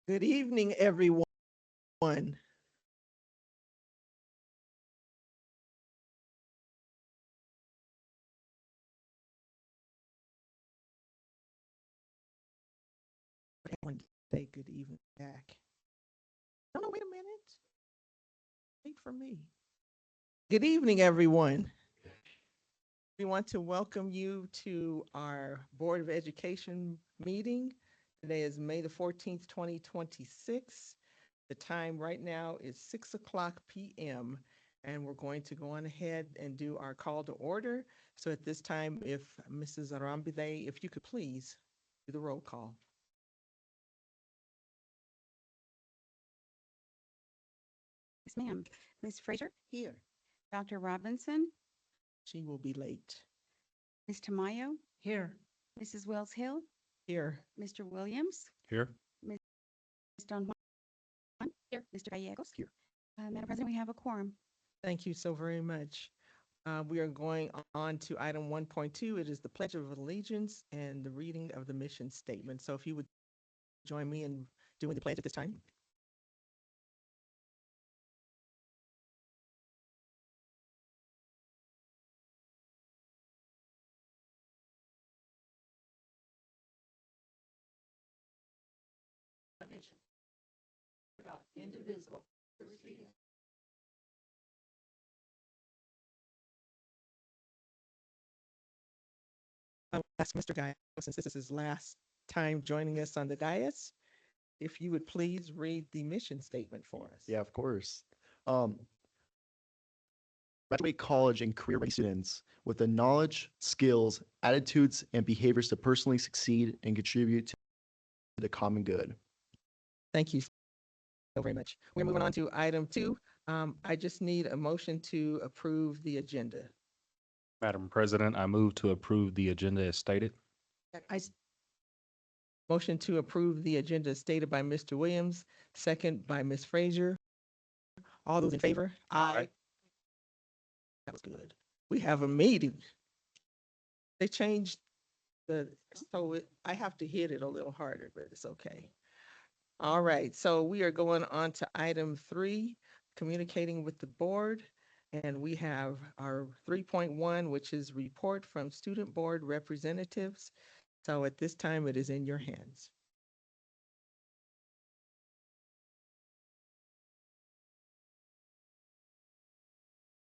Good evening, everyone. Everyone say good evening back. No, no, wait a minute. Wait for me. Good evening, everyone. We want to welcome you to our Board of Education meeting. Today is May the 14th, 2026. The time right now is 6 o'clock p.m. and we're going to go on ahead and do our call to order. So at this time, if Mrs. Arambide, if you could please do the roll call. Yes, ma'am. Ms. Fraser, Here. Dr. Robinson, She will be late. Ms. Tamayo, Here. Mrs. Wells Hill, Here. Mr. Williams, Here. Ms. Don Juan, Here. Mr. Gallegos. Here. Madam President, we have a quorum. Thank you so very much. We are going on to item 1.2. It is the Pledge of Allegiance and the reading of the mission statement. So if you would join me in doing the pledge at this time. Indivisible. I'll ask Mr. Guy, since this is his last time joining us on the dais, if you would please read the mission statement for us. Yeah, of course. Graduate college and career ready students with the knowledge, skills, attitudes, and behaviors to personally succeed and contribute to the common good. Thank you so very much. We're moving on to item 2. I just need a motion to approve the agenda. Madam President, I move to approve the agenda as stated. Motion to approve the agenda stated by Mr. Williams, second by Ms. Frazier. All those in favor? Aye. That was good. We have a meeting. They changed I have to hit it a little harder, but it's okay. All right, so we are going on to item 3, communicating with the board. And we have our 3.1, which is report from student board representatives. So at this time, it is in your hands.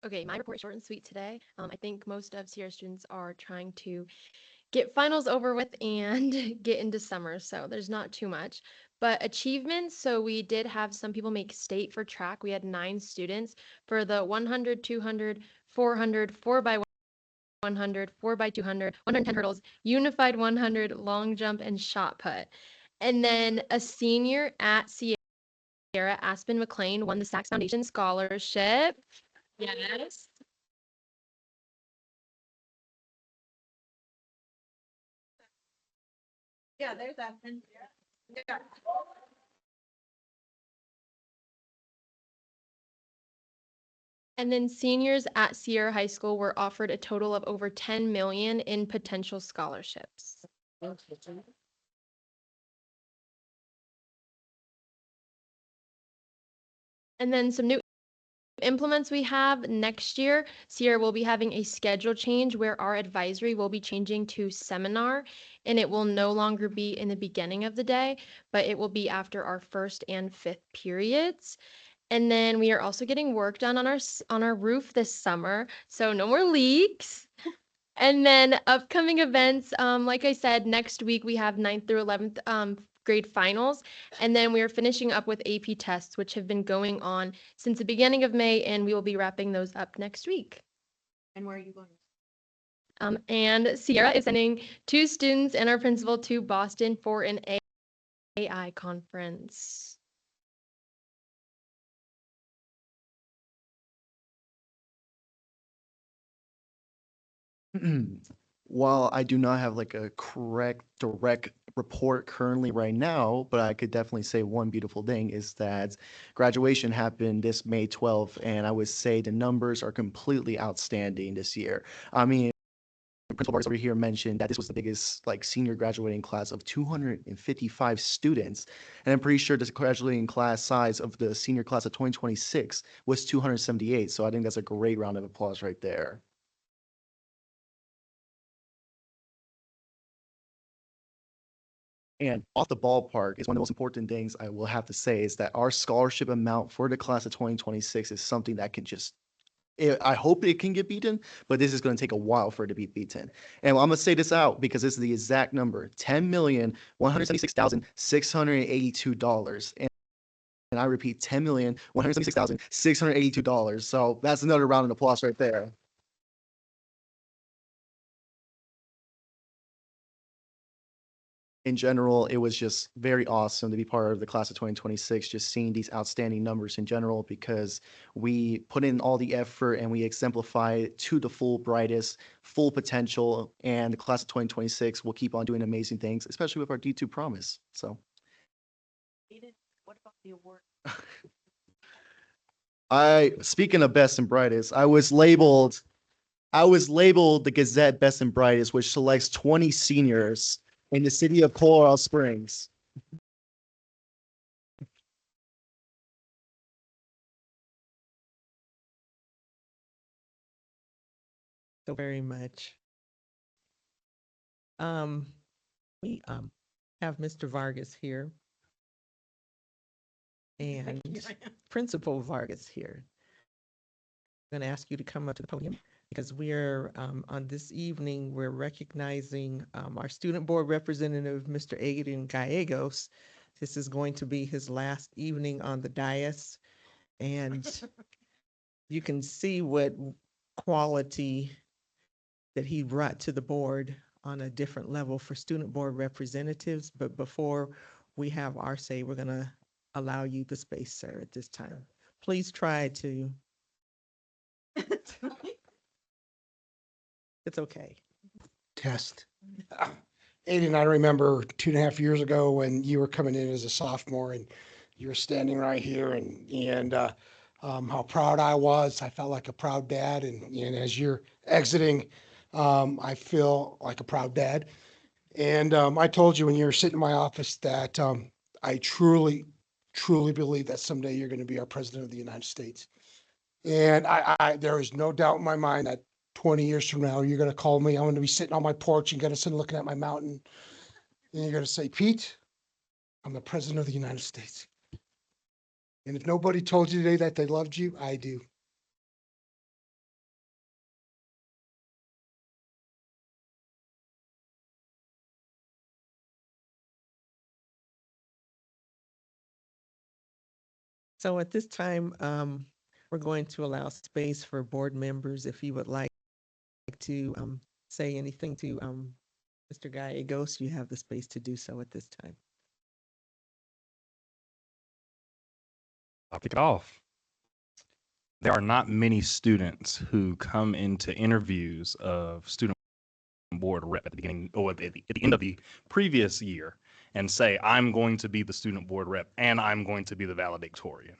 Okay, my report is short and sweet today. I think most of Sierra students are trying to get finals over with and get into summer, so there's not too much. But achievements, so we did have some people make state for track. We had 9 students for the 100, 200, 400, 4x100, 4x200, 110 hurdles, unified 100, long jump, and shot put. And then a senior at Sierra, Aspen McLean, won the Sachs Foundation Scholarship. Yes. Yeah, there's Aspen. Yeah. And then seniors at Sierra High School were offered a total of over 10 million in potential scholarships. And then some new implements we have next year. Sierra will be having a schedule change where our advisory will be changing to seminar, and it will no longer be in the beginning of the day, but it will be after our 1st and 5th periods. And then we are also getting work done on our roof this summer, so no more leaks. And then upcoming events, like I said, next week we have 9th through 11th grade finals, and then we are finishing up with AP tests, which have been going on since the beginning of May, and we will be wrapping those up next week. And where are you going? And Sierra is sending 2 students and our principal to Boston for an AI conference. While I do not have like a correct direct report currently right now, but I could definitely say one beautiful thing is that graduation happened this May 12th, and I would say the numbers are completely outstanding this year. I mean, Principal Vargas over here mentioned that this was the biggest like senior graduating class of 255 students. And I'm pretty sure the graduating class size of the senior class of 2026 was 278. So I think that's a great round of applause right there. And off the ballpark is one of the most important things I will have to say is that our scholarship amount for the class of 2026 is something that can just I hope it can get beaten, but this is going to take a while for it to be beaten. And I'm going to say this out because this is the exact number, $10,176,682. And I repeat, $10,176,682. So that's another round of applause right there. In general, it was just very awesome to be part of the class of 2026, just seeing these outstanding numbers in general, because we put in all the effort and we exemplify it to the full brightest, full potential. And the class of 2026 will keep on doing amazing things, especially with our D2 promise. So. What about the award? Speaking of best and brightest, I was labeled the Gazette Best and Brightest, which selects 20 seniors in the city of Colorado Springs. So very much. We have Mr. Vargas here. And Principal Vargas here. I'm going to ask you to come up to the podium because we're on this evening, we're recognizing our student board representative, Mr. Aiden Gallegos. This is going to be his last evening on the dais. And you can see what quality that he brought to the board on a different level for student board representatives. But before we have our say, we're going to allow you the space, sir, at this time. Please try to. It's okay. Test. Aiden, I remember 2.5 years ago when you were coming in as a sophomore and you were standing right here and how proud I was. I felt like a proud dad. And as you're exiting, I feel like a proud dad. And I told you when you were sitting in my office that I truly believe that someday you're going to be our president of the United States. And there is no doubt in my mind that 20 years from now, you're going to call me. I'm going to be sitting on my porch and going to sit looking at my mountain. And you're going to say, Pete, I'm the president of the United States. And if nobody told you today that they loved you, I do. So at this time, we're going to allow space for board members. If you would like to say anything to Mr. Gallegos, you have the space to do so at this time. I'll kick it off. There are not many students who come into interviews of student board rep at the beginning or at the end of the previous year and say, I'm going to be the student board rep and I'm going to be the valedictorian,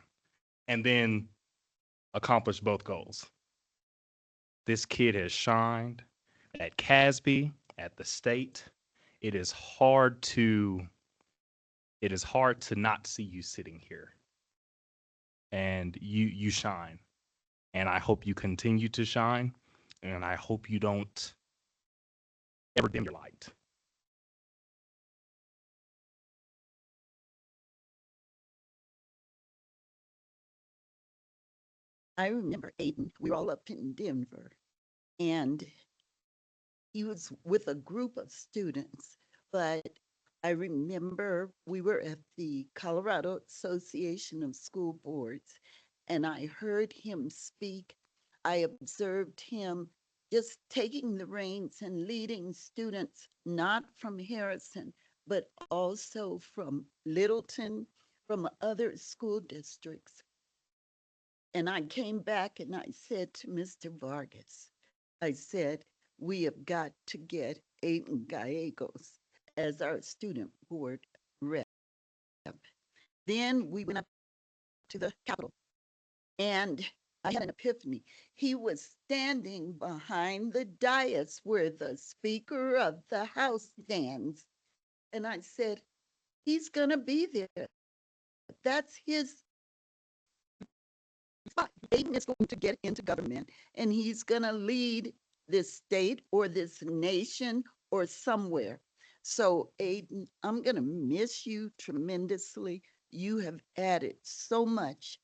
and then accomplish both goals. This kid has shined at CASB, at the state. It is hard to not see you sitting here. And you shine. And I hope you continue to shine. And I hope you don't ever dim your light. I remember Aiden, we were all up in Denver, and he was with a group of students, but I remember we were at the Colorado Association of School Boards, and I heard him speak. I observed him just taking the reins and leading students, not from Harrison, but also from Littleton, from other school districts. And I came back and I said to Mr. Vargas, I said, we have got to get Aiden Gallegos as our student board rep. Then we went up to the Capitol and I had an epiphany. He was standing behind the dais where the Speaker of the House stands. And I said, he's going to be there. That's his spot. Aiden is going to get into government and he's going to lead this state or this nation or somewhere. So, Aiden, I'm going to miss you tremendously. You have added so much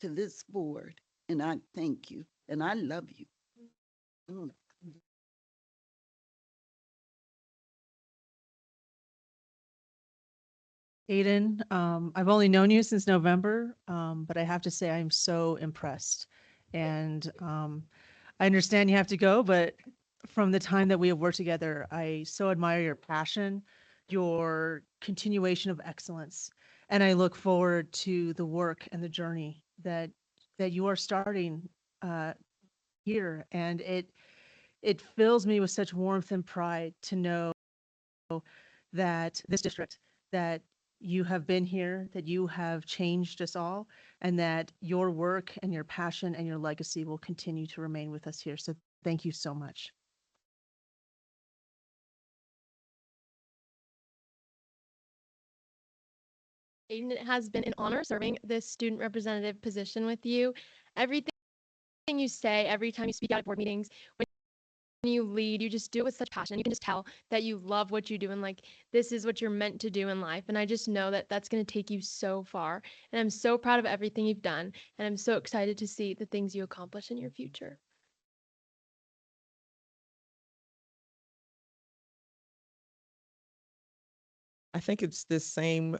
to this board, and I thank you, and I love you. Mm. Aiden, I've only known you since November, but I have to say I'm so impressed. And I understand you have to go, but from the time that we have worked together, I so admire your passion, your continuation of excellence, and I look forward to the work and the journey that you are starting here. And it fills me with such warmth and pride to know that this district, that you have been here, that you have changed us all, and that your work and your passion and your legacy will continue to remain with us here. So thank you so much. Aiden, it has been an honor serving this student representative position with you. Everything you say, every time you speak out at board meetings, when you lead, you just do it with such passion. You can just tell that you love what you do and like this is what you're meant to do in life. And I just know that that's going to take you so far. And I'm so proud of everything you've done. And I'm so excited to see the things you accomplish in your future. I think it's this same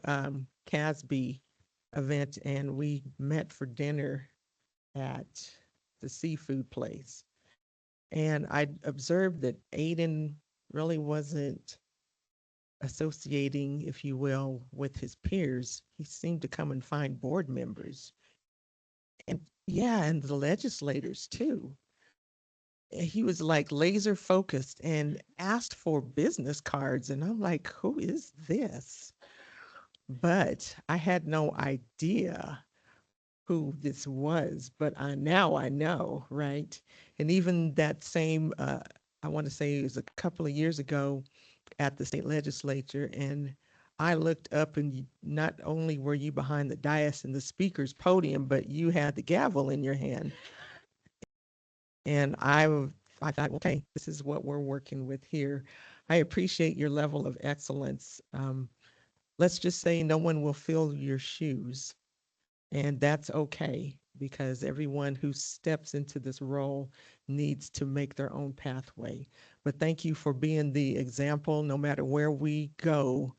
CASB event, and we met for dinner at the seafood place. And I observed that Aiden really wasn't associating, if you will, with his peers. He seemed to come and find board members. And yeah, and the legislators too. He was like laser focused and asked for business cards. And I'm like, who is this? But I had no idea who this was, but now I know, right? And even that same, I want to say it was a couple of years ago at the state legislature, and I looked up and not only were you behind the dais and the speaker's podium, but you had the gavel in your hand. And I thought, okay, this is what we're working with here. I appreciate your level of excellence. Let's just say no one will fill your shoes. And that's okay because everyone who steps into this role needs to make their own pathway. But thank you for being the example. No matter where we go,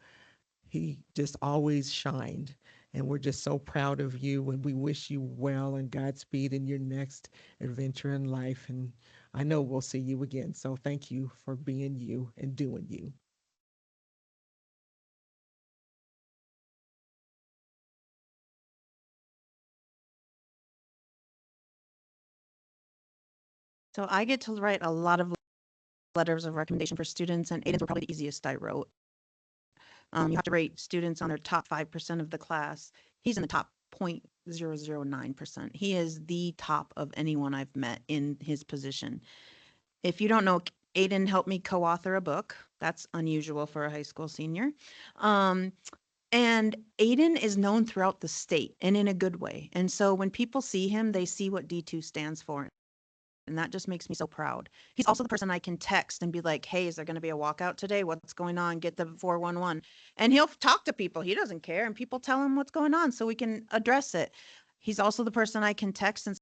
he just always shined. And we're just so proud of you and we wish you well and Godspeed in your next adventure in life. And I know we'll see you again. So thank you for being you and doing you. So I get to write a lot of letters of recommendation for students, and Aiden's were probably the easiest I wrote. You have to rate students on their top 5% of the class. He's in the top 0.009%. He is the top of anyone I've met in his position. If you don't know, Aiden helped me co-author a book. That's unusual for a high school senior. And Aiden is known throughout the state and in a good way. And so when people see him, they see what D2 stands for. And that just makes me so proud. He's also the person I can text and be like, hey, is there going to be a walkout today? What's going on? Get the 411. And he'll talk to people. He doesn't care. And people tell him what's going on so we can address it. He's also the person I can text and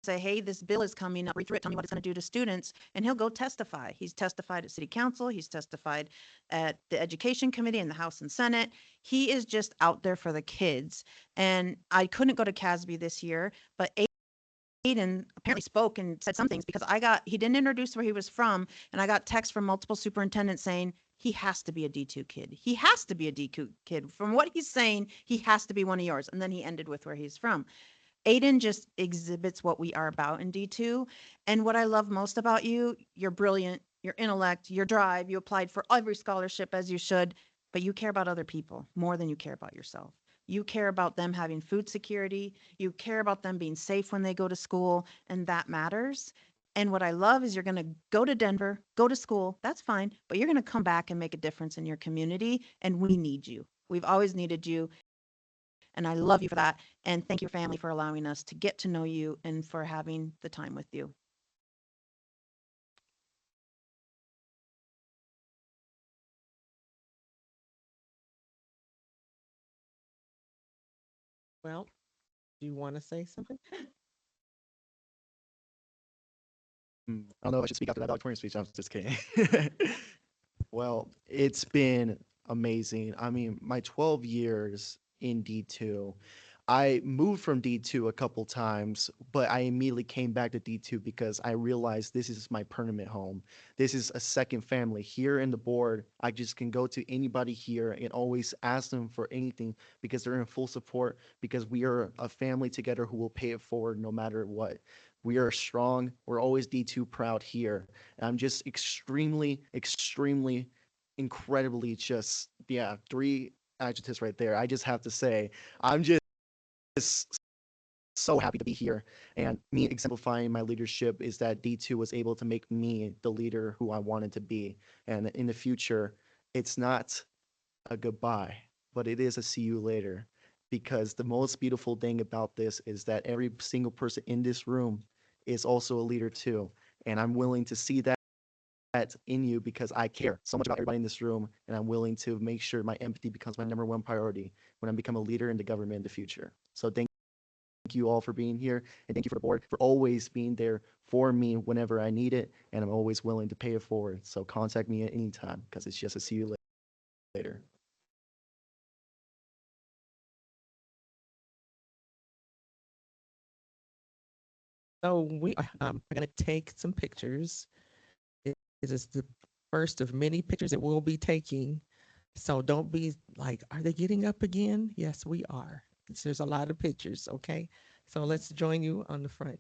say, hey, this bill is coming up. Read through it. Tell me what it's going to do to students. And he'll go testify. He's testified at city council. He's testified at the education committee in the House and Senate. He is just out there for the kids. And I couldn't go to CASB this year, but Aiden apparently spoke and said some things because he didn't introduce where he was from. And I got texts from multiple superintendents saying, he has to be a D2 kid. He has to be a D2 kid. From what he's saying, he has to be one of yours. And then he ended with where he's from. Aiden just exhibits what we are about in D2. And what I love most about you, you're brilliant, your intellect, your drive, you applied for every scholarship as you should, but you care about other people more than you care about yourself. You care about them having food security. You care about them being safe when they go to school, and that matters. And what I love is you're going to go to Denver, go to school, that's fine, but you're going to come back and make a difference in your community, and we need you. We've always needed you, and I love you for that. And thank your family for allowing us to get to know you and for having the time with you. Well, do you want to say something? I don't know if I should speak after that valedictorian speech. I'm just kidding. Well, it's been amazing. I mean, my 12 years in D2, I moved from D2 a couple times, but I immediately came back to D2 because I realized this is my permanent home. This is a second family. Here in the board, I just can go to anybody here and always ask them for anything because they're in full support, because we are a family together who will pay it forward no matter what. We are strong. We're always D2 proud here. And I'm just extremely, extremely, incredibly just, yeah, three adjectives right there. I just have to say, I'm just so happy to be here. And me exemplifying my leadership is that D2 was able to make me the leader who I wanted to be. And in the future, it's not a goodbye, but it is a see you later. Because the most beautiful thing about this is that every single person in this room is also a leader too. And I'm willing to see that in you because I care so much about everybody in this room. And I'm willing to make sure my empathy becomes my number one priority when I become a leader in the government in the future. So thank you all for being here. And thank you for the board for always being there for me whenever I need it. And I'm always willing to pay it forward. So contact me at any time because it's just a see you later. So we are going to take some pictures. It is the first of many pictures that we'll be taking. So don't be like, are they getting up again? Yes, we are. There's a lot of pictures, okay? So let's join you on the front.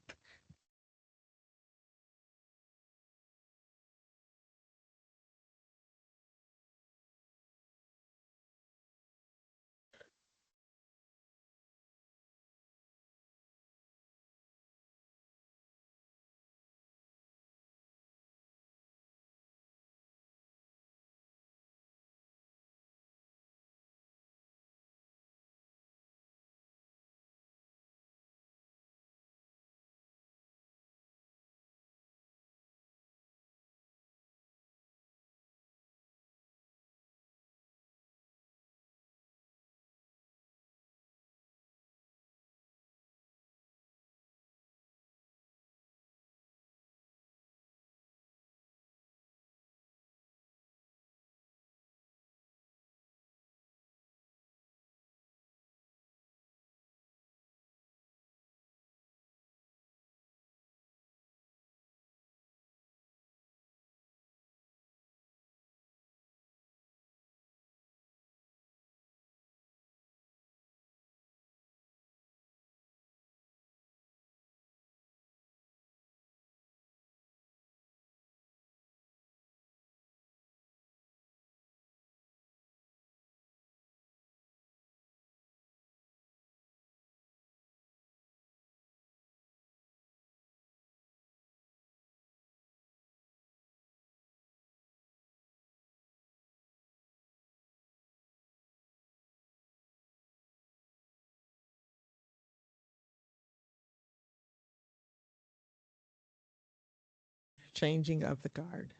Changing of the guard.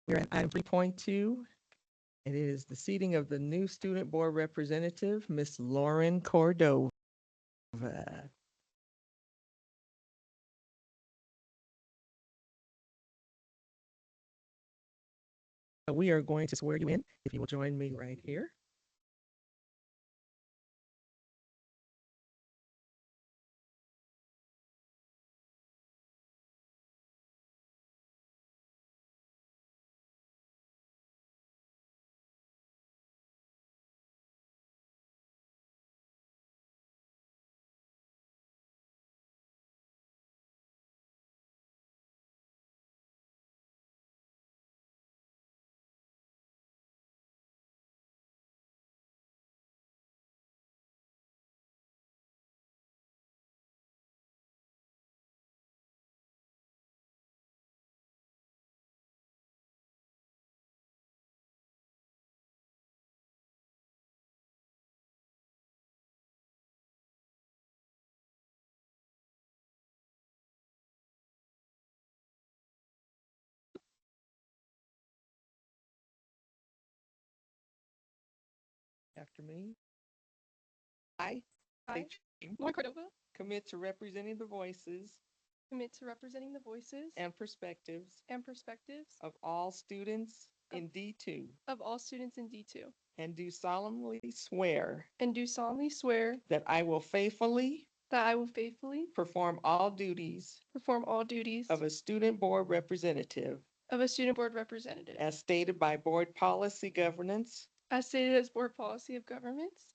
We're at item 3.2. It is the seating of the new student board representative, Miss Lauren Cordova. We are going to swear you in. If you will join me right here. after me. I I, state your name, Lauren Cordova, commit to representing the voices commit to representing the voices and perspectives and perspectives of all students in D2 of all students in D2, and do solemnly swear and do solemnly swear that I will faithfully that I will faithfully perform all duties perform all duties of a student board representative of a student board representative, as stated by board policy governance, as stated as board policy of governments.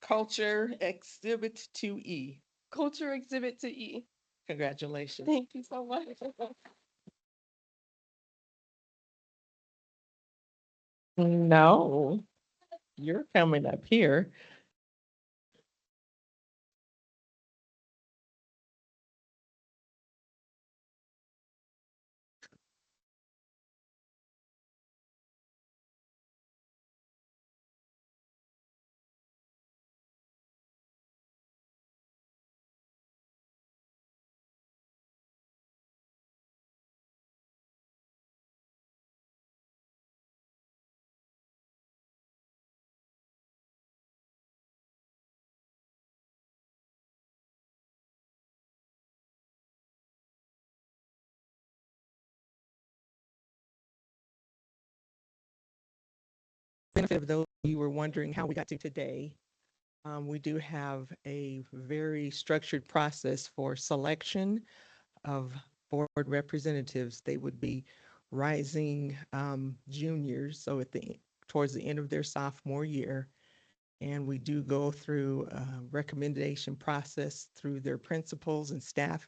culture exhibit 2E. Culture exhibit to E. Congratulations. Thank you so much. No, you're coming up here. Benefit of those, you were wondering how we got to today. We do have a very structured process for selection of board representatives. They would be rising juniors, so towards the end of their sophomore year. And we do go through a recommendation process through their principals and staff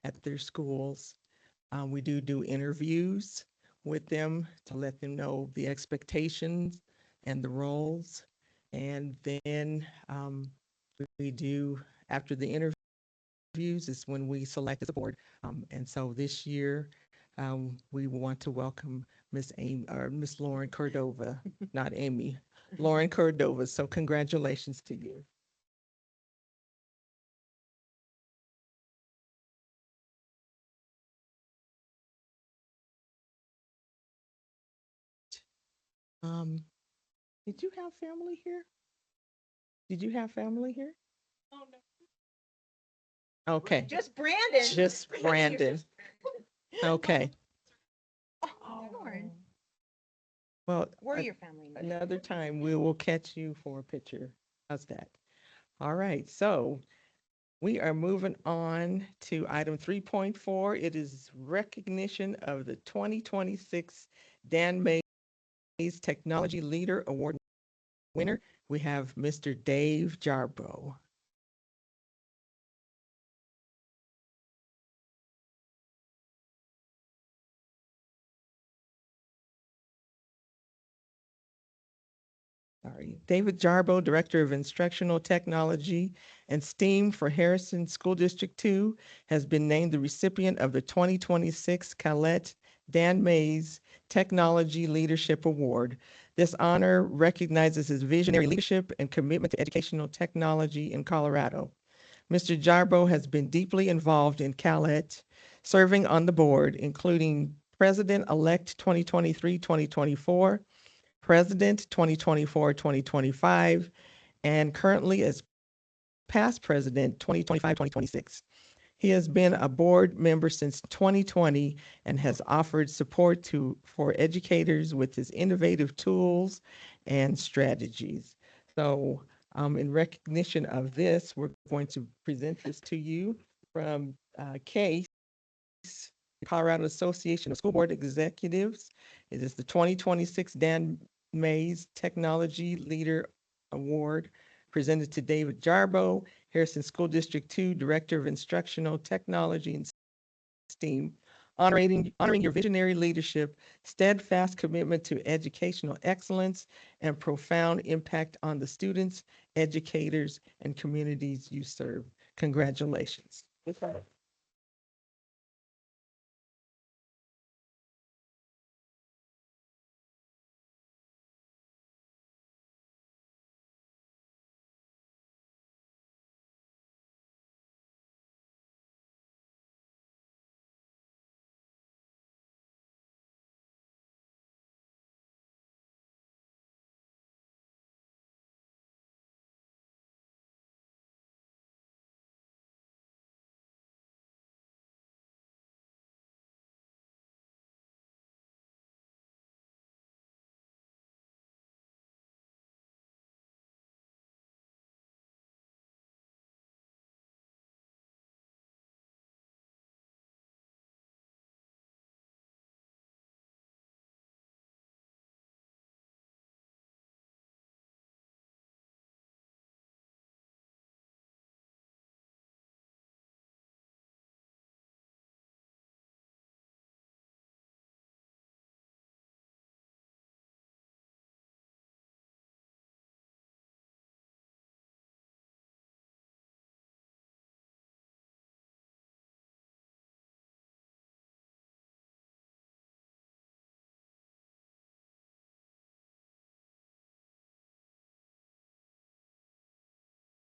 at their schools. We do interviews with them to let them know the expectations and the roles. And then we do, after the interviews is when we select as a board. And so this year, we want to welcome Miss Lauren Cordova, not Amy, Lauren Cordova. So congratulations to you. Did you have family here? Did you have family here? Oh, no. Okay, Just Brandon. just Brandon. Okay. Lauren. Well, We're your family. now. another time we will catch you for a picture. How's that? All right, so we are moving on to item 3.4. It is recognition of the 2026 Dan Mays Technology Leader Award winner. We have Mr. Dave Jarbo. Sorry, David Jarbo, Director of Instructional Technology and STEAM for Harrison School District 2, has been named the recipient of the 2026 Colette Dan Mays Technology Leadership Award. This honor recognizes his visionary leadership and commitment to educational technology in Colorado. Mr. Jarbo has been deeply involved in Colette, serving on the board, including President-elect 2023-2024, President 2024-2025, and currently as past President 2025-2026. He has been a board member since 2020 and has offered support for educators with his innovative tools and strategies. So in recognition of this, we're going to present this to you from CASE, Colorado Association of School Board Executives. It is the 2026 Dan Mays Technology Leader Award presented to David Jarbo, Harrison School District 2, Director of Instructional Technology and STEAM, honoring your visionary leadership, steadfast commitment to educational excellence, and profound impact on the students, educators, and communities you serve. Congratulations.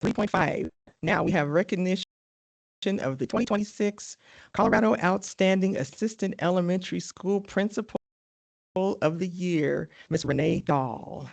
3.5. Now we have recognition of the 2026 Colorado Outstanding Assistant Elementary School Principal of the Year, Ms. Renee Dahl.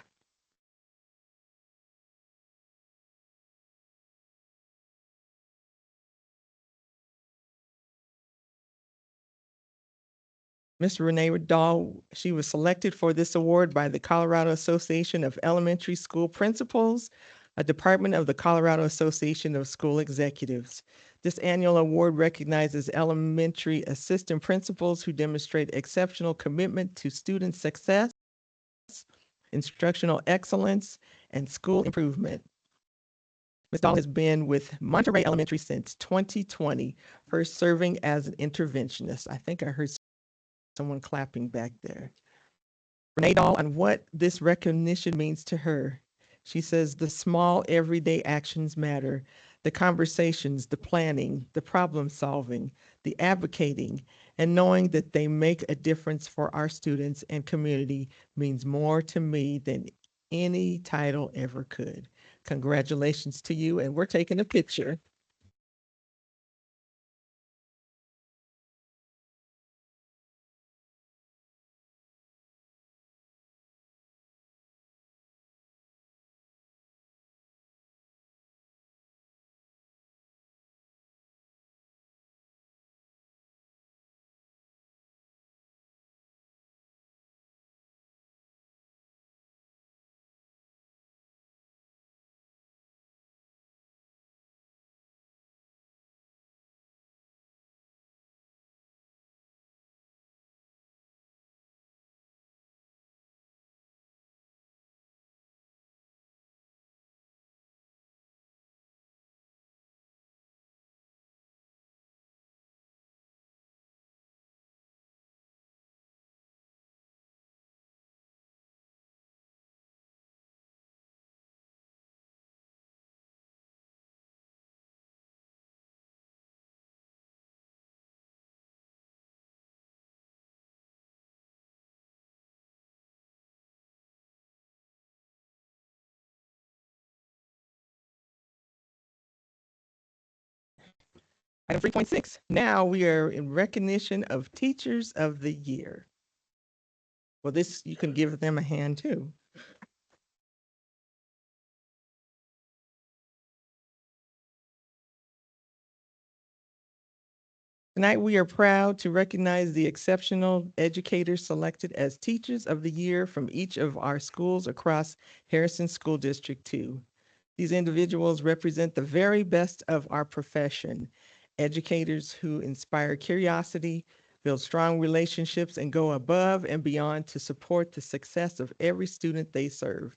Ms. Renee Dahl, she was selected for this award by the Colorado Association of Elementary School Principals, a department of the Colorado Association of School Executives. This annual award recognizes elementary assistant principals who demonstrate exceptional commitment to student success, instructional excellence, and school improvement. Ms. Dahl has been with Monterey Elementary since 2020, first serving as an interventionist. I think I heard someone clapping back there. Renee Dahl on what this recognition means to her. She says the small everyday actions matter, the conversations, the planning, the problem solving, the advocating, and knowing that they make a difference for our students and community means more to me than any title ever could. Congratulations to you, and we're taking a picture. Item 3.6, now we are in recognition of Teachers of the Year. Well, this, you can give them a hand too. Tonight, we are proud to recognize the exceptional educators selected as Teachers of the Year from each of our schools across Harrison School District 2. These individuals represent the very best of our profession, educators who inspire curiosity, build strong relationships, and go above and beyond to support the success of every student they serve.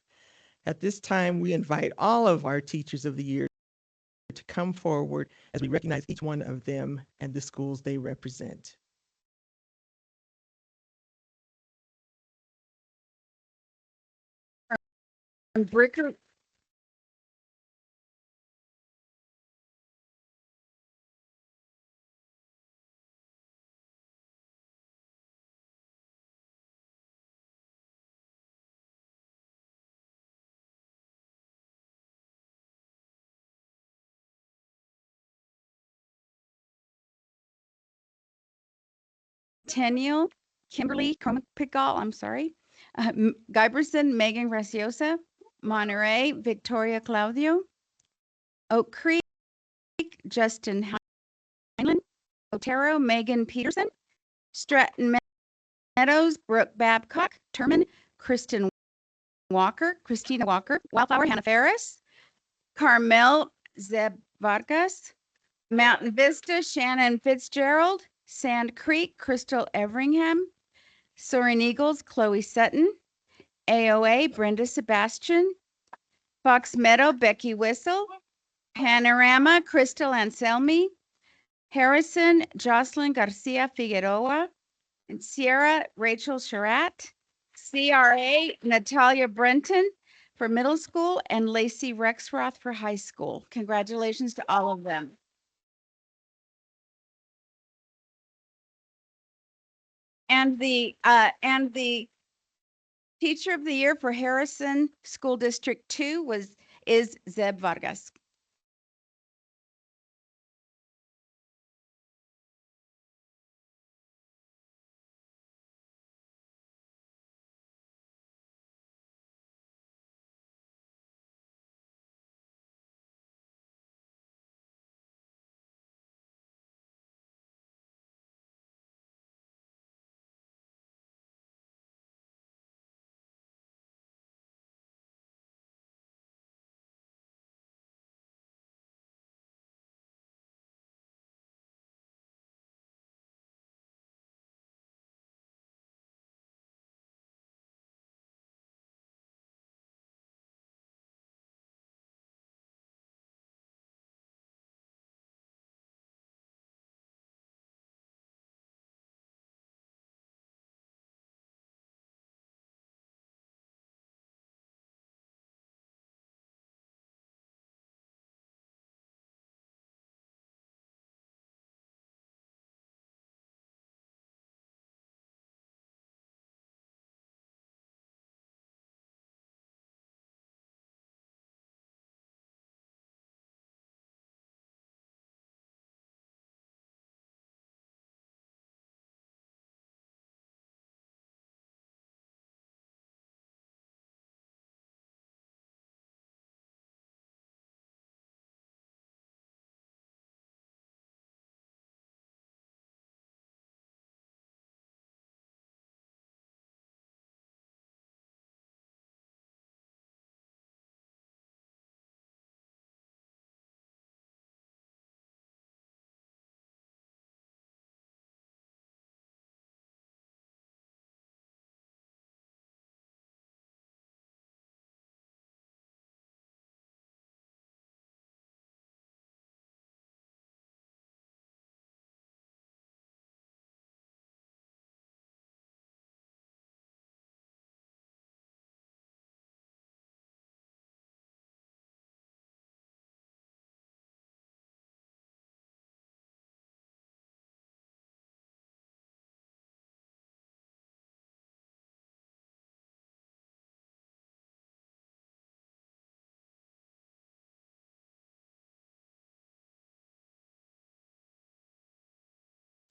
At this time, we invite all of our Teachers of the Year to come forward as we recognize each one of them and the schools they represent. Bricker. Tenniel, Kimberly Cromapical, I'm sorry. Giberson, Megan Graciosa. Monterey, Victoria Claudio. Oak Creek, Justin Heinlein. Otero, Megan Peterson. Stratton Meadows, Brooke Babcock. Terman, Christina Walker. Wildflower, Hannah Ferris. Carmel, Zeb Vargas. Mountain Vista, Shannon Fitzgerald. Sand Creek, Crystal Everingham. Soaring Eagles, Chloe Sutton. AOA, Brenda Sebastian. Fox Meadow, Becky Whistle. Panorama, Crystal Anselmi. Harrison, Jocelyn Garcia Figueroa. And Sierra, Rachel Charat. CRA, Natalia Brenton for middle school and Lacey Rexroth for high school. Congratulations to all of them. And the Teacher of the Year for Harrison School District 2 is Zeb Vargas.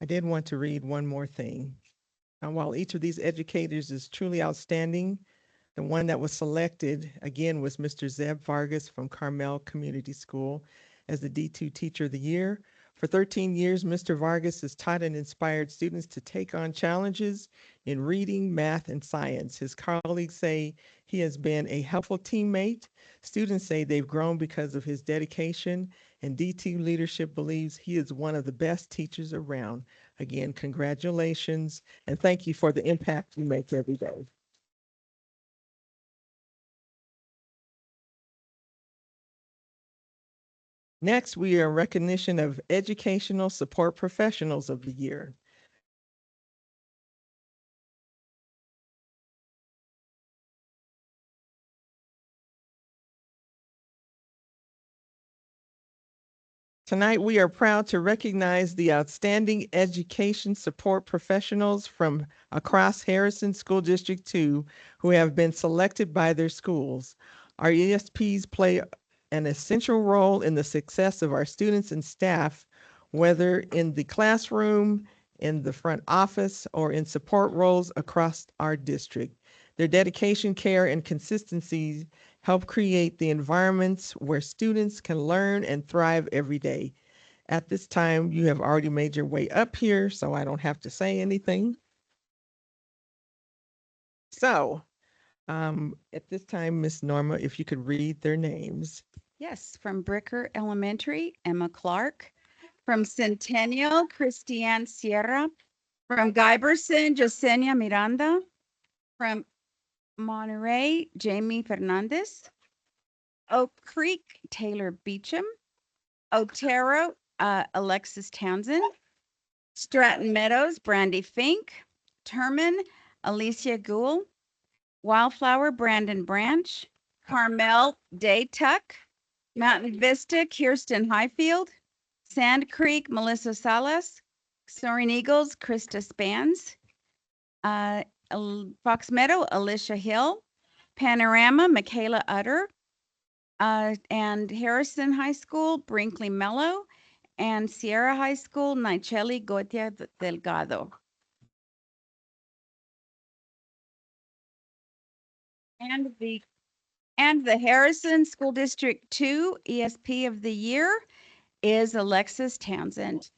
I did want to read one more thing. While each of these educators is truly outstanding, the one that was selected again was Mr. Zeb Vargas from Carmel Community School as the D2 Teacher of the Year. For 13 years, Mr. Vargas has taught and inspired students to take on challenges in reading, math, and science. His colleagues say he has been a helpful teammate. Students say they've grown because of his dedication, and D2 leadership believes he is one of the best teachers around. Again, congratulations, and thank you for the impact you make every day. Next, we are in recognition of Educational Support Professionals of the Year. Tonight, we are proud to recognize the outstanding education support professionals from across Harrison School District 2 who have been selected by their schools. Our ESPs play an essential role in the success of our students and staff, whether in the classroom, in the front office, or in support roles across our district. Their dedication, care, and consistency help create the environments where students can learn and thrive every day. At this time, you have already made your way up here, so I don't have to say anything. So, at this time, Miss Norma, if you could read their names. Yes, from Bricker Elementary, Emma Clark. From Centennial, Christiane Sierra. From Guyberson, Yesenia Miranda. From Monterey, Jamie Fernandez. Oak Creek, Taylor Beecham. Otero, Alexis Townsend. Stratton Meadows, Brandy Fink. Terman, Alicia Gould. Wildflower, Brandon Branch. Carmel, Day Tuck. Mountain Vista, Kirsten Highfield. Sand Creek, Melissa Salas. Soaring Eagles, Krista Spans. Fox Meadow, Alicia Hill. Panorama, Michaela Utter. And Harrison High School, Brinkley Mello. And Sierra High School, Nicheli Gotia Delgado. And the Harrison School District 2 ESP of the Year is Alexis Townsend.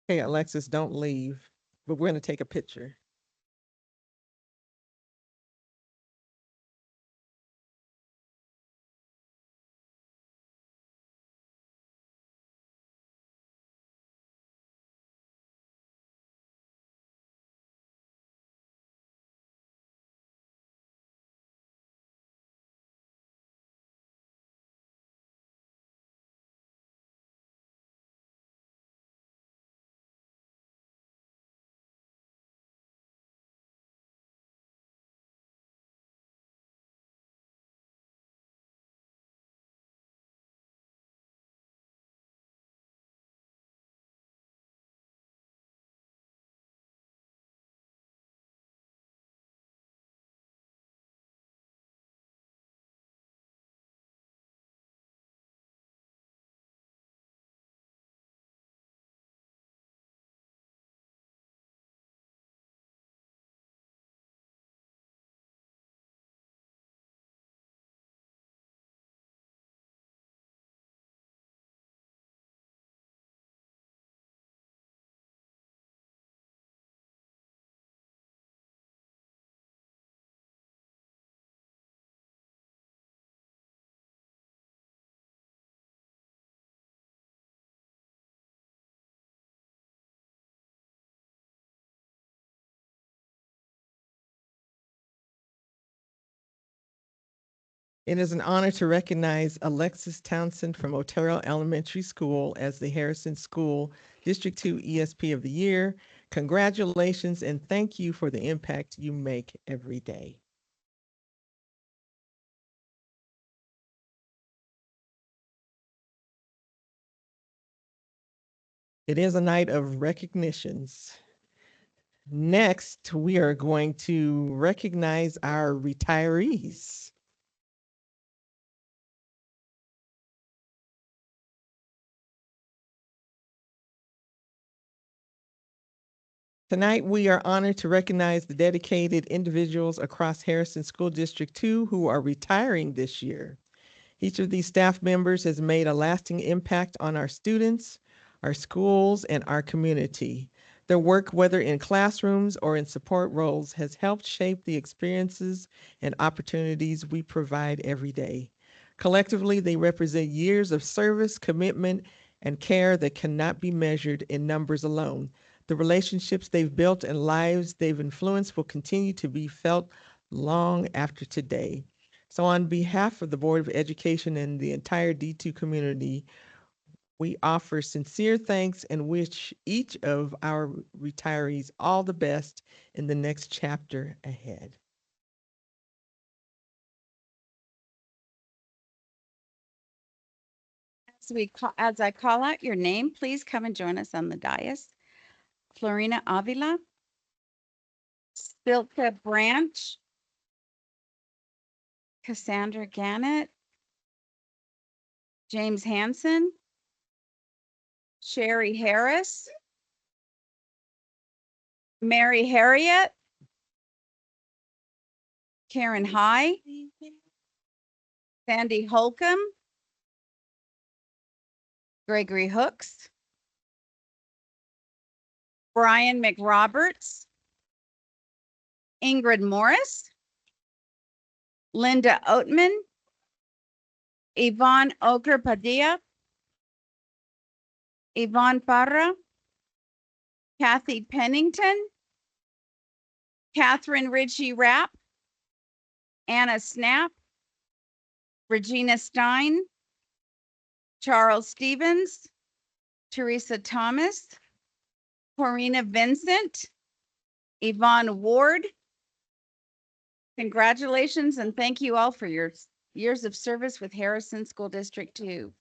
Hey, Alexis, don't leave, but we're going to take a picture. It is an honor to recognize Alexis Townsend from Otero Elementary School as the Harrison School District 2 ESP of the Year. Congratulations and thank you for the impact you make every day. It is a night of recognitions. Next, we are going to recognize our retirees. Tonight, we are honored to recognize the dedicated individuals across Harrison School District 2 who are retiring this year. Each of these staff members has made a lasting impact on our students, our schools, and our community. Their work, whether in classrooms or in support roles, has helped shape the experiences and opportunities we provide every day. Collectively, they represent years of service, commitment, and care that cannot be measured in numbers alone. The relationships they've built and lives they've influenced will continue to be felt long after today. So on behalf of the Board of Education and the entire D2 community, we offer sincere thanks and wish each of our retirees all the best in the next chapter ahead. As I call out your name, please come and join us on the dais. Florina Avila, Silke Branch, Cassandra Gannett, James Hansen, Sherry Harris, Mary Harriet, Karen High, Sandy Holcomb, Gregory Hooks, Brian McRoberts, Ingrid Morris, Linda Oatman, Yvonne Oker Padilla, Yvonne Parra, Kathy Pennington, Catherine Ritchie Rapp, Anna Snap, Regina Stein, Charles Stevens, Teresa Thomas, Corina Vincent, Yvonne Ward. Congratulations and thank you all for your years of service with Harrison School District 2.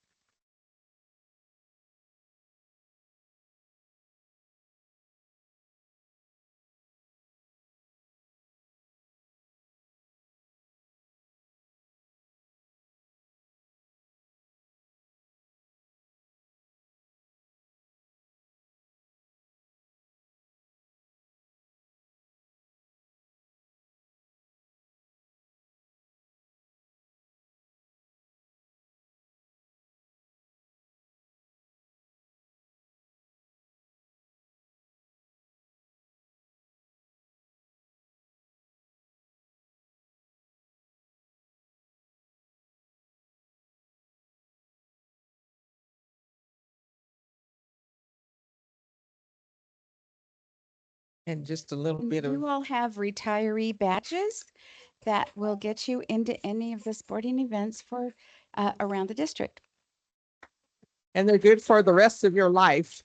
And just a little And bit of, you all have retiree badges that will get you into any of the sporting events for around the district. and they're good for the rest of your life.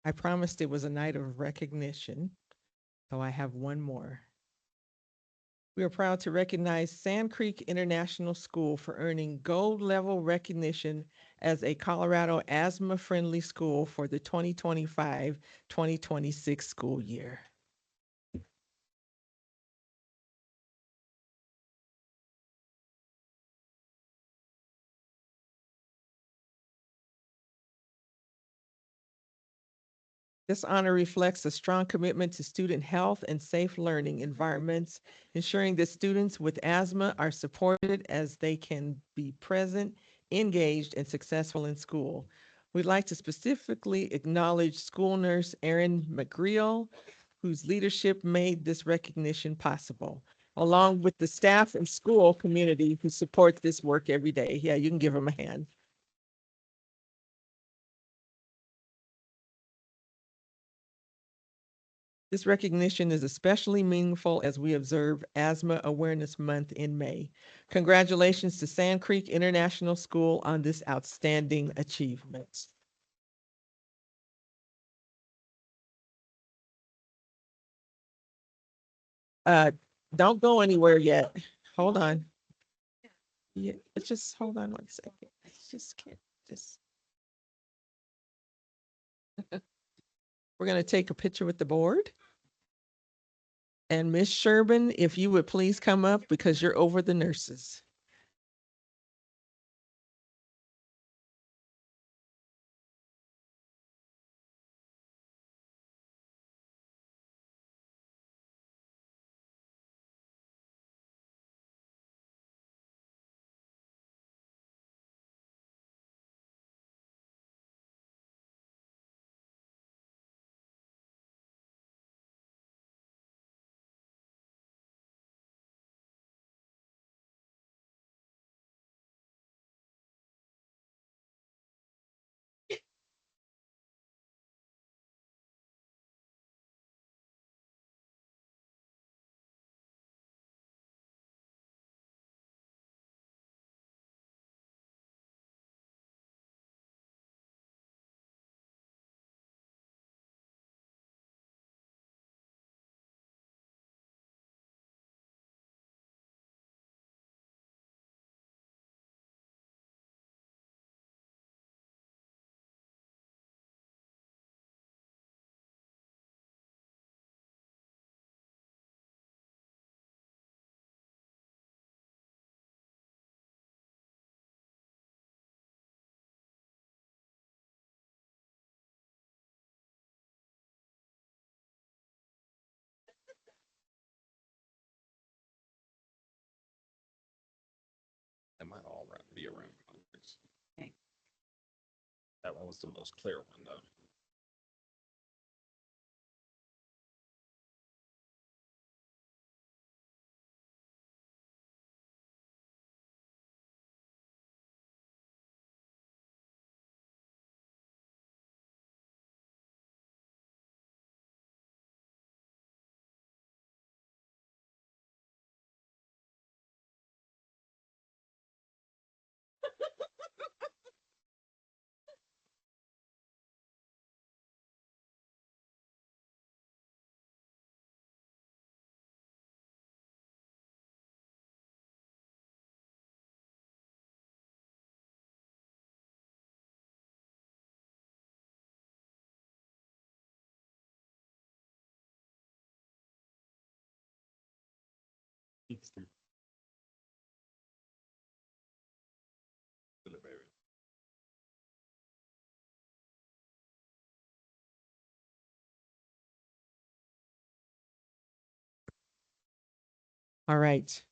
I promised it was a night of recognition, so I have one more. We are proud to recognize Sand Creek International School for earning gold level recognition as a Colorado asthma-friendly school for the 2025-2026 school year. This honor reflects a strong commitment to student health and safe learning environments, ensuring that students with asthma are supported as they can be present, engaged, and successful in school. We'd like to specifically acknowledge school nurse Erin McGreal, whose leadership made this recognition possible, along with the staff and school community who support this work every day. Yeah, you can give them a hand. This recognition is especially meaningful as we observe Asthma Awareness Month in May. Congratulations to Sand Creek International School on this outstanding achievement. Don't go anywhere yet. Hold on. Yeah, just hold on one second. I just can't, just. We're gonna take a picture with the board. And Miss Sherman, if you would please come up because you're over the nurses. That might all be around. Okay. That one was the most clear one, though. All right.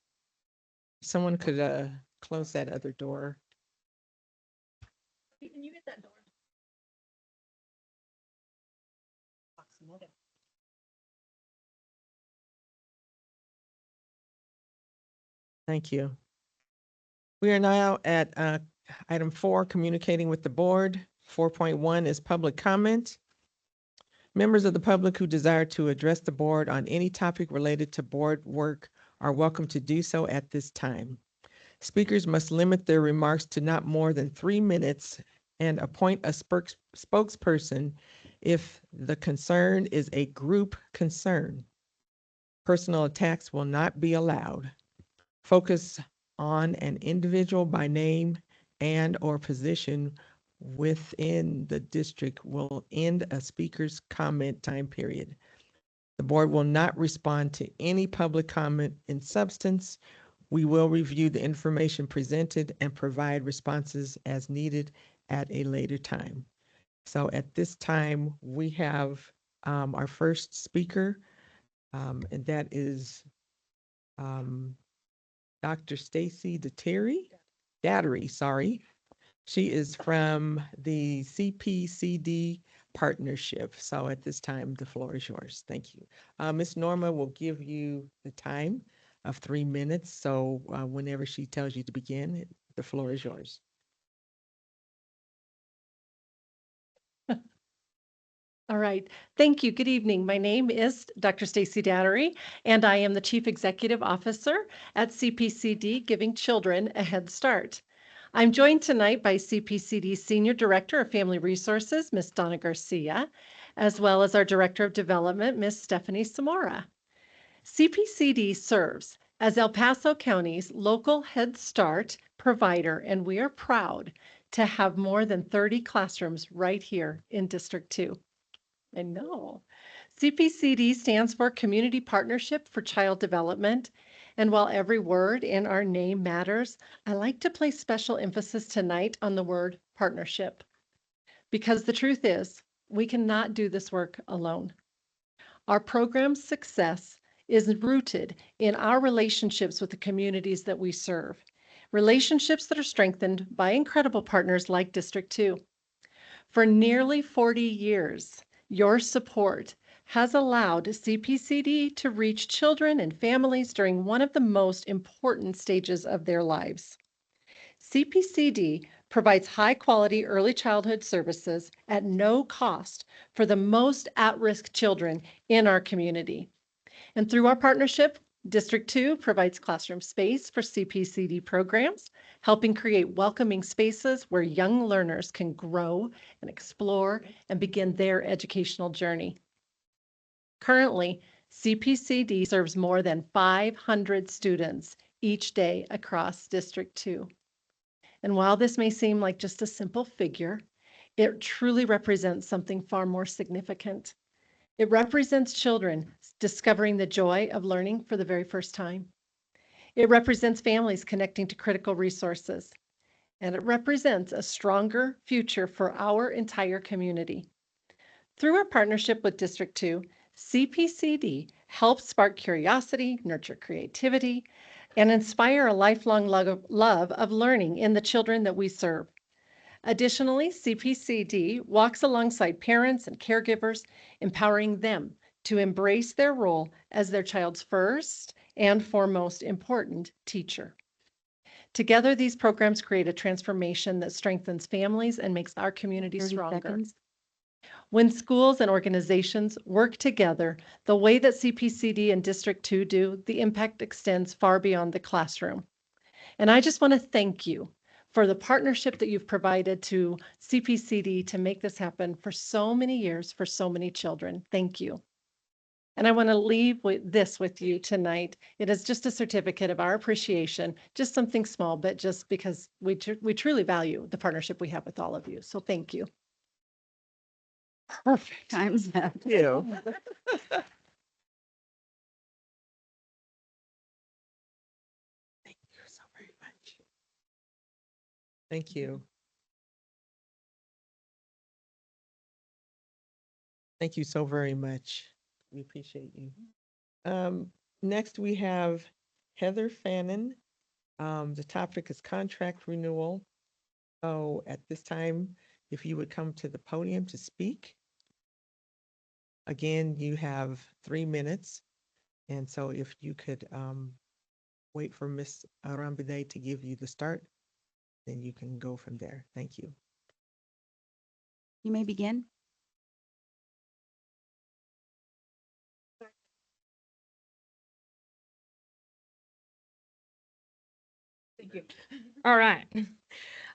Someone could close that other door. Can you hit that door? Thank you. We are now at item 4, communicating with the board. 4.1 is public comment. Members of the public who desire to address the board on any topic related to board work are welcome to do so at this time. Speakers must limit their remarks to not more than 3 minutes and appoint a spokesperson If the concern is a group concern, personal attacks will not be allowed. Focus on an individual by name and or position within the district will end a speaker's comment time period. The board will not respond to any public comment in substance. We will review the information presented and provide responses as needed at a later time. So at this time, we have our first speaker, and that is Dr. Stacy Dattery, sorry. She is from the CPCD partnership. So at this time, the floor is yours. Thank you. Ms. Norma will give you the time of 3 minutes. So whenever she tells you to begin, the floor is yours. All right. Thank you. Good evening. My name is Dr. Stacy Dattery, and I am the Chief Executive Officer at CPCD Giving Children a Head Start. I'm joined tonight by CPCD Senior Director of Family Resources, Ms. Donna Garcia, as well as our Director of Development, Ms. Stephanie Samora. CPCD serves as El Paso County's local Head Start provider, and we are proud to have more than 30 classrooms right here in District 2. I know. CPCD stands for Community Partnership for Child Development. And while every word in our name matters, I like to place special emphasis tonight on the word partnership. Because the truth is, we cannot do this work alone. Our program's success is rooted in our relationships with the communities that we serve. Relationships that are strengthened by incredible partners like District 2. For nearly 40 years, your support has allowed CPCD to reach children and families during one of the most important stages of their lives. CPCD provides high-quality early childhood services at no cost for the most at-risk children in our community. And through our partnership, District 2 provides classroom space for CPCD programs, helping create welcoming spaces where young learners can grow and explore and begin their educational journey. Currently, CPCD serves more than 500 students each day across District 2. And while this may seem like just a simple figure, it truly represents something far more significant. It represents children discovering the joy of learning for the very first time. It represents families connecting to critical resources. And it represents a stronger future for our entire community. Through our partnership with District 2, CPCD helps spark curiosity, nurture creativity, and inspire a lifelong love of learning in the children that we serve. Additionally, CPCD walks alongside parents and caregivers, empowering them to embrace their role as their child's first and foremost important teacher. Together, these programs create a transformation that strengthens families and makes our community 30 stronger. seconds. When schools and organizations work together the way that CPCD and District 2 do, the impact extends far beyond the classroom. And I just want to thank you for the partnership that you've provided to CPCD to make this happen for so many years, for so many children. Thank you. And I want to leave with you tonight. It is just a certificate of our appreciation, just something small, but just because we truly value the partnership we have with all of you. So thank you. Perfect. Time's up. Thank you. Thank you so very much. Thank you. Thank you so very much. We appreciate you. Next, we have Heather Fannin. The topic is contract renewal. So at this time, if you would come to the podium to speak. Again, you have 3 minutes. And so if you could wait for Ms. Arambide to give you the start, then you can go from there. Thank you. You may begin. All right.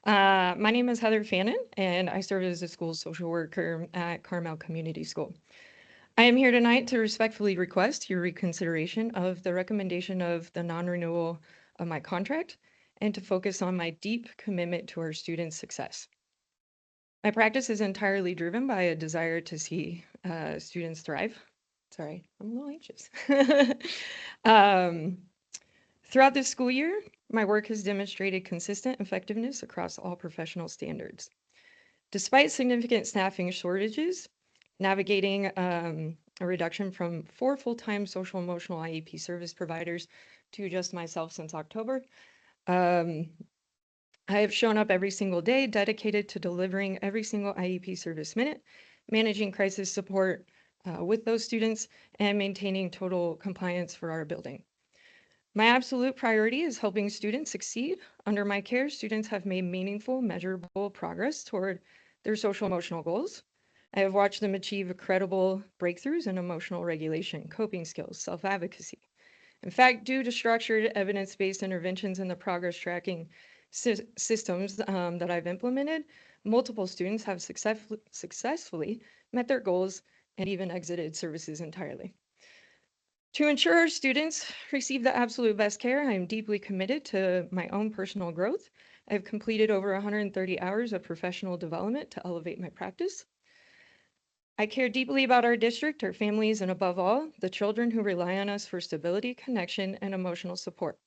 My name is Heather Fannin, and I serve as a school social worker at Carmel Community School. I am here tonight to respectfully request your reconsideration of the recommendation of the non-renewal of my contract and to focus on my deep commitment to our students' success. My practice is entirely driven by a desire to see students thrive. Sorry, I'm a little anxious. Throughout this school year, my work has demonstrated consistent effectiveness across all professional standards. Despite significant staffing shortages, navigating a reduction from 4 full-time social emotional IEP service providers to just myself since October, I have shown up every single day dedicated to delivering every single IEP service minute, managing crisis support with those students, and maintaining total compliance for our building. My absolute priority is helping students succeed. Under my care, students have made meaningful, measurable progress toward their social emotional goals. I have watched them achieve credible breakthroughs in emotional regulation, coping skills, self-advocacy. In fact, due to structured evidence-based interventions in the progress tracking systems that I've implemented, multiple students have successfully met their goals and even exited services entirely. To ensure our students receive the absolute best care, I am deeply committed to my own personal growth. I've completed over 130 hours of professional development to elevate my practice. I care deeply about our district, our families, and above all, the children who rely on us for stability, connection, and emotional support.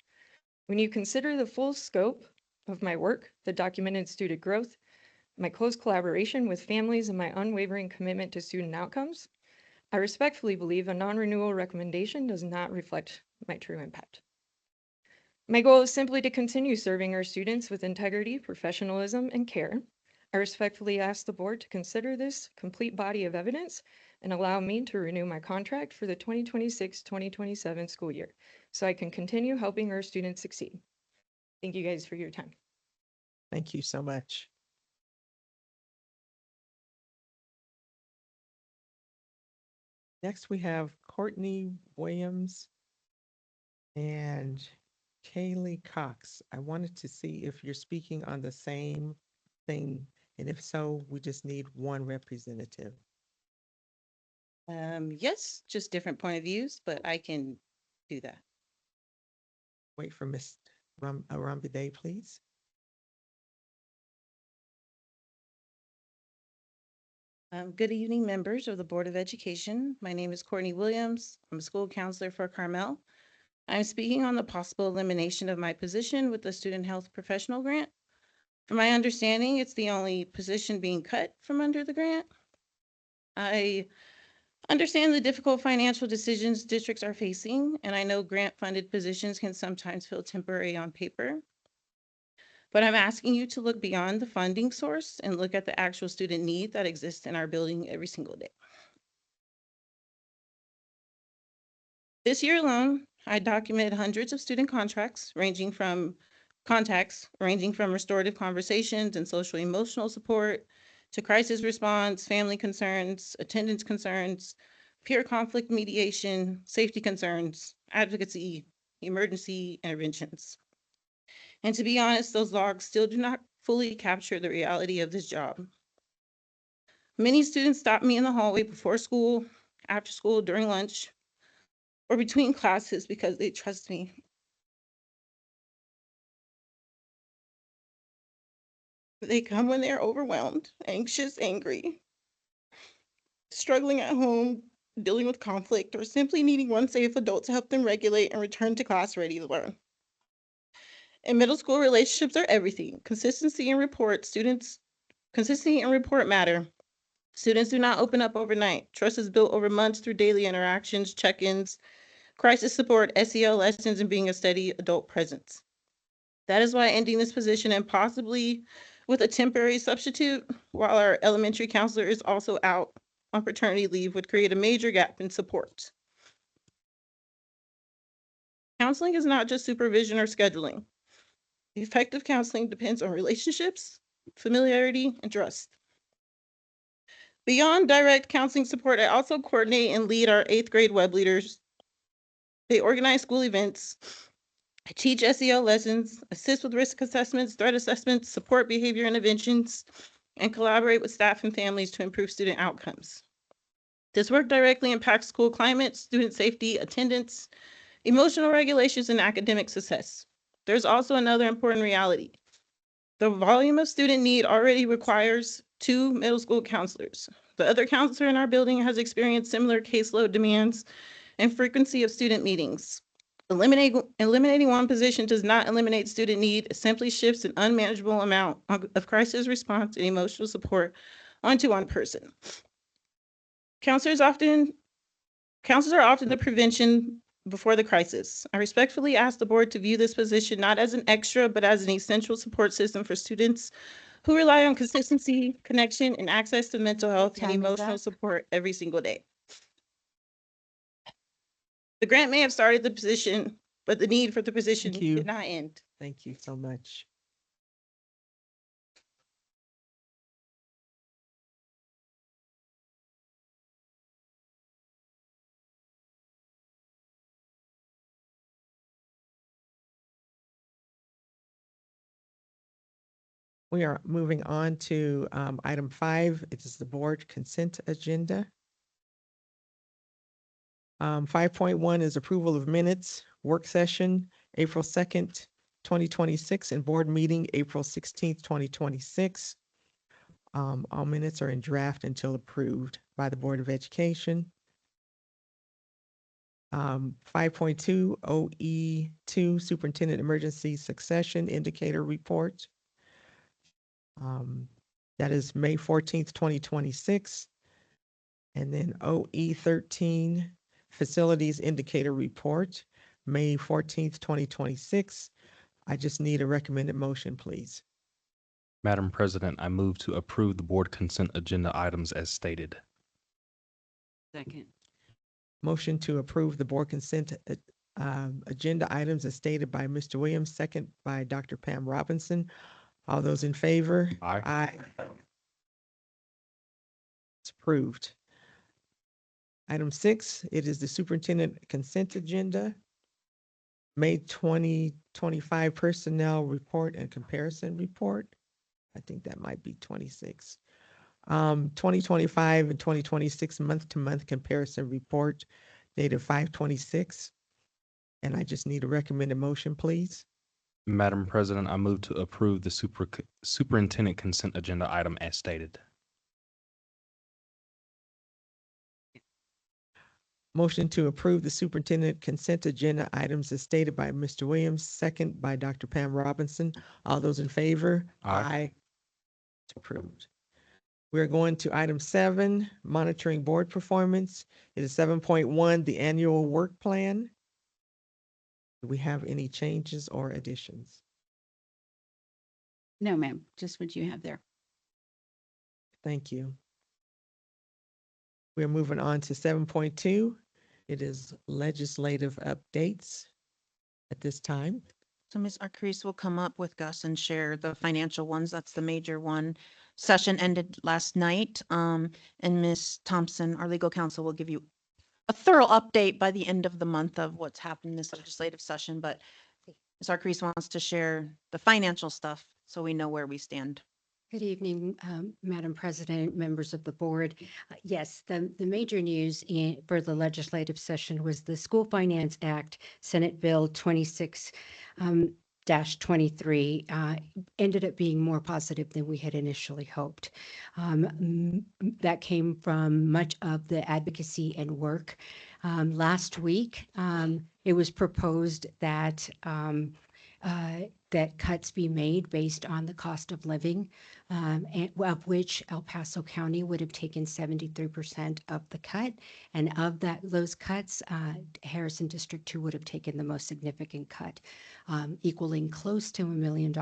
When you consider the full scope of my work, the documented student growth, my close collaboration with families, and my unwavering commitment to student outcomes, I respectfully believe a non-renewal recommendation does not reflect my true impact. My goal is simply to continue serving our students with integrity, professionalism, and care. I respectfully ask the board to consider this complete body of evidence and allow me to renew my contract for the 2026-2027 school year so I can continue helping our students succeed. Thank you guys for your time. Thank you so much. Next, we have Courtney Williams and Kaylee Cox. I wanted to see if you're speaking on the same thing, and if so, we just need one representative. Yes, just different point of views, but I can do that. Wait for Ms. Arambide, please. Good evening, members of the Board of Education. My name is Courtney Williams. I'm a school counselor for Carmel. I'm speaking on the possible elimination of my position with the Student Health Professional Grant. From my understanding, it's the only position being cut from under the grant. I understand the difficult financial decisions districts are facing, and I know grant-funded positions can sometimes feel temporary on paper. But I'm asking you to look beyond the funding source and look at the actual student need that exists in our building every single day. This year alone, I documented hundreds of student contacts ranging from restorative conversations and social emotional support to crisis response, family concerns, attendance concerns, peer conflict mediation, safety concerns, advocacy, emergency interventions. And to be honest, those logs still do not fully capture the reality of this job. Many students stop me in the hallway before school, after school, during lunch, or between classes because they trust me. They come when they're overwhelmed, anxious, angry, struggling at home, dealing with conflict, or simply needing one safe adult to help them regulate and return to class ready to learn. In middle school, relationships are everything. Consistency and report matter. Students do not open up overnight. Trust is built over months through daily interactions, check-ins, crisis support, SEL lessons, and being a steady adult presence. That is why ending this position and possibly with a temporary substitute while our elementary counselor is also out on paternity leave would create a major gap in support. Counseling is not just supervision or scheduling. Effective counseling depends on relationships, familiarity, and trust. Beyond direct counseling support, I also coordinate and lead our 8th grade web leaders. They organize school events, teach SEL lessons, assist with risk assessments, threat assessments, support behavior interventions, and collaborate with staff and families to improve student outcomes. This work directly impacts school climate, student safety, attendance, emotional regulations, and academic success. There's also another important reality. The volume of student need already requires 2 middle school counselors. The other counselor in our building has experienced similar caseload demands and frequency of student meetings. Eliminating one position does not eliminate student need. It simply shifts an unmanageable amount of crisis response and emotional support onto one person. Counselors are often the prevention before the crisis. I respectfully ask the board to view this position not as an extra, but as an essential support system for students who rely on consistency, connection, and access to mental health and time is emotional up? support every single day. The grant may have started the position, but the need for the position Thank you. did not end. Thank you so much. We are moving on to item 5. It is the board consent agenda. 5.1 is approval of minutes, work session, April 2nd, 2026, and board meeting, April 16th, 2026. All minutes are in draft until approved by the Board of Education. 5.2 OE2 Superintendent Emergency Succession Indicator Report. That is May 14th, 2026. And then OE13 Facilities Indicator Report, May 14th, 2026. I just need a recommended motion, please. Madam President, I move to approve the board consent agenda items as stated. Second. Motion to approve the board consent agenda items as stated by Mr. Williams, second by Dr. Pam Robinson. All those in favor? Aye. Aye. It's approved. Item 6, it is the superintendent consent agenda. May 2025 personnel report and comparison report. I think that might be 26. 2025 and 2026 month-to-month comparison report dated 5/26. And I just need a recommended motion, please. Madam President, I move to approve the superintendent consent agenda item as stated. Motion to approve the superintendent consent agenda items as stated by Mr. Williams, second by Dr. Pam Robinson. All those in favor? Aye. It's approved. We're going to item 7, monitoring board performance. It is 7.1, the annual work plan. Do we have any changes or additions? No, ma'am, just what you have there. Thank you. We're moving on to 7.2. It is legislative updates at this time. So Ms. Arcurice will come up with Gus and share the financial ones. That's the major one. Session ended last night. And Ms. Thompson, our legal counsel, will give you a thorough update by the end of the month of what's happened in this legislative session. But Ms. Arcurice wants to share the financial stuff so we know where we stand. Good evening, Madam President, members of the board. Yes, the major news for the legislative session was the School Finance Act, Senate Bill 26-23, ended up being more positive than we had initially hoped. That came from much of the advocacy and work. Last week, it was proposed that that cuts be made based on the cost of living, of which El Paso County would have taken 73% of the cut. And of those cuts, Harrison District 2 would have taken the most significant cut, equaling close to $1 million.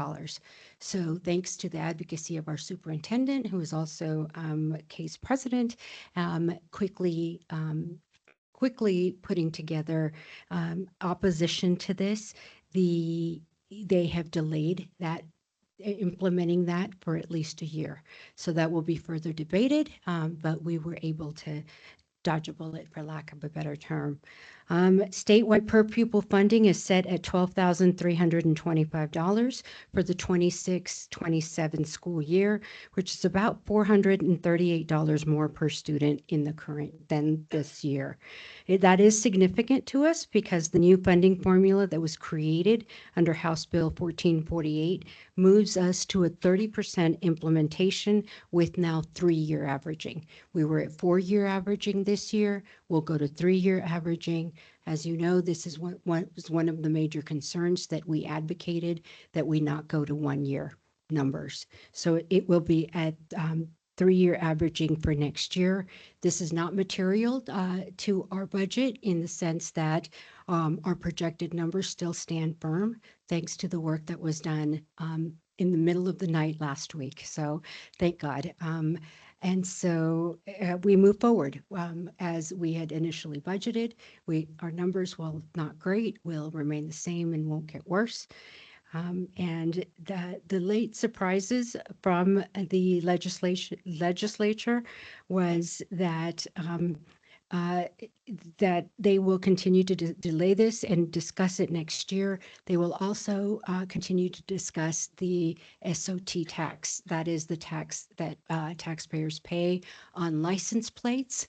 So thanks to the advocacy of our superintendent, who is also case president, quickly putting together opposition to this. They have delayed that, implementing that for at least a year. So that will be further debated, but we were able to dodge a bullet, for lack of a better term. Statewide per pupil funding is set at $12,325 for the 26-27 school year, which is about $438 more per student in the current than this year. That is significant to us because the new funding formula that was created under House Bill 1448 moves us to a 30% implementation with now 3-year averaging. We were at 4-year averaging this year. We'll go to 3-year averaging. As you know, this is was one of the major concerns that we advocated, that we not go to 1-year numbers. So it will be at 3-year averaging for next year. This is not material to our budget in the sense that our projected numbers still stand firm, thanks to the work that was done in the middle of the night last week. So thank God. And so we move forward as we had initially budgeted. Our numbers, while not great, will remain the same and won't get worse. And the late surprises from the legislature was that that they will continue to delay this and discuss it next year. They will also continue to discuss the SOT tax. That is the tax that taxpayers pay on license plates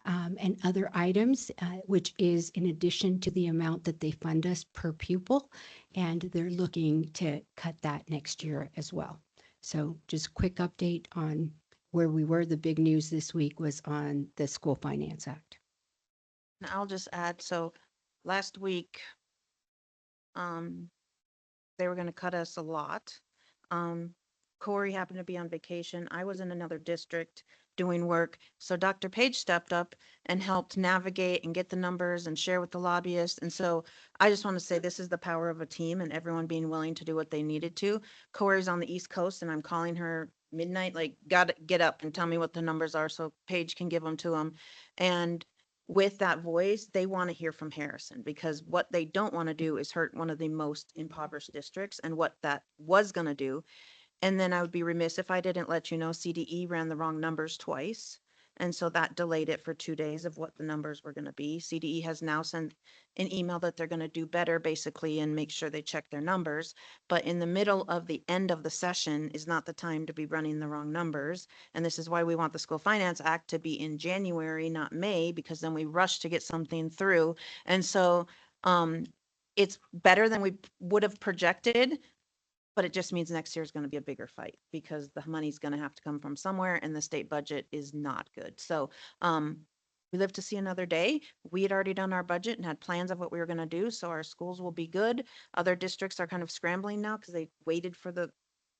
and other items, which is in addition to the amount that they fund us per pupil. And they're looking to cut that next year as well. So just a quick update on where we were. The big news this week was on the School Finance Act. And I'll just add, so last week, they were gonna cut us a lot. Corey happened to be on vacation. I was in another district doing work. So Dr. Page stepped up and helped navigate and get the numbers and share with the lobbyists. And so I just want to say this is the power of a team and everyone being willing to do what they needed to. Corey's on the East Coast and I'm calling her midnight, like, gotta get up and tell me what the numbers are so Paige can give them to him. And with that voice, they want to hear from Harrison because what they don't want to do is hurt one of the most impoverished districts and what that was going to do. And then I would be remiss if I didn't let you know CDE ran the wrong numbers twice. And so that delayed it for 2 days of what the numbers were going to be. CDE has now sent an email that they're going to do better basically and make sure they check their numbers. But in the middle of the end of the session is not the time to be running the wrong numbers. And this is why we want the School Finance Act to be in January, not May, because then we rush to get something through. And so it's better than we would have projected. But it just means next year is going to be a bigger fight because the money's going to have to come from somewhere and the state budget is not good. So we live to see another day. We had already done our budget and had plans of what we were going to do. So our schools will be good. Other districts are kind of scrambling now because they waited for the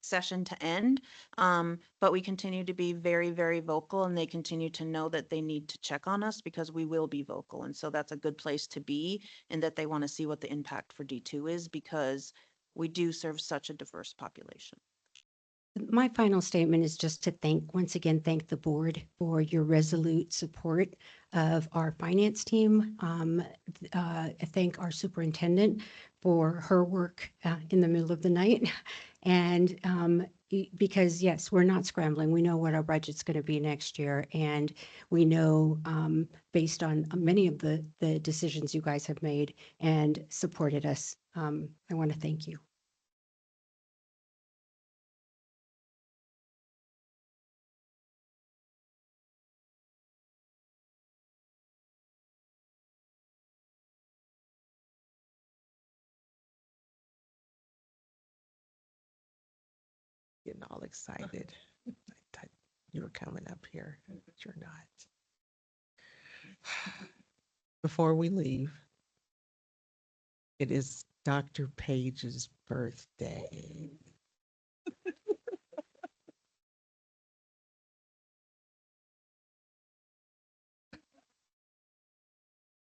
session to end. But we continue to be very, very vocal and they continue to know that they need to check on us because we will be vocal. And so that's a good place to be and that they want to see what the impact for D2 is because we do serve such a diverse population. My final statement is just to once again, thank the board for your resolute support of our finance team. Thank our superintendent for her work in the middle of the night. And because yes, we're not scrambling. We know what our budget's going to be next year. And we know based on many of the decisions you guys have made and supported us. I want to thank you. Getting all excited. I thought you were coming up here, but you're not. Before we leave, it is Dr. Page's birthday.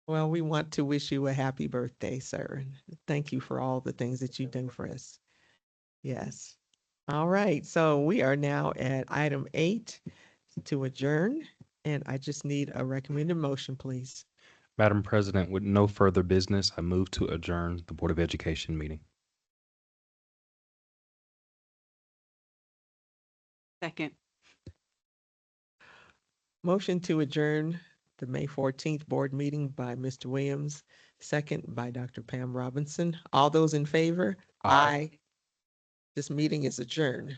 Well, we want to wish you a happy birthday, sir. Thank you for all the things that you do for us. Yes. All right, so we are now at item 8 to adjourn, and I just need a recommended motion, please. Madam President, with no further business, I move to adjourn the Board of Education meeting. Second. Motion to adjourn the May 14th board meeting by Mr. Williams, second by Dr. Pam Robinson. All those in favor? Aye. This meeting is adjourned.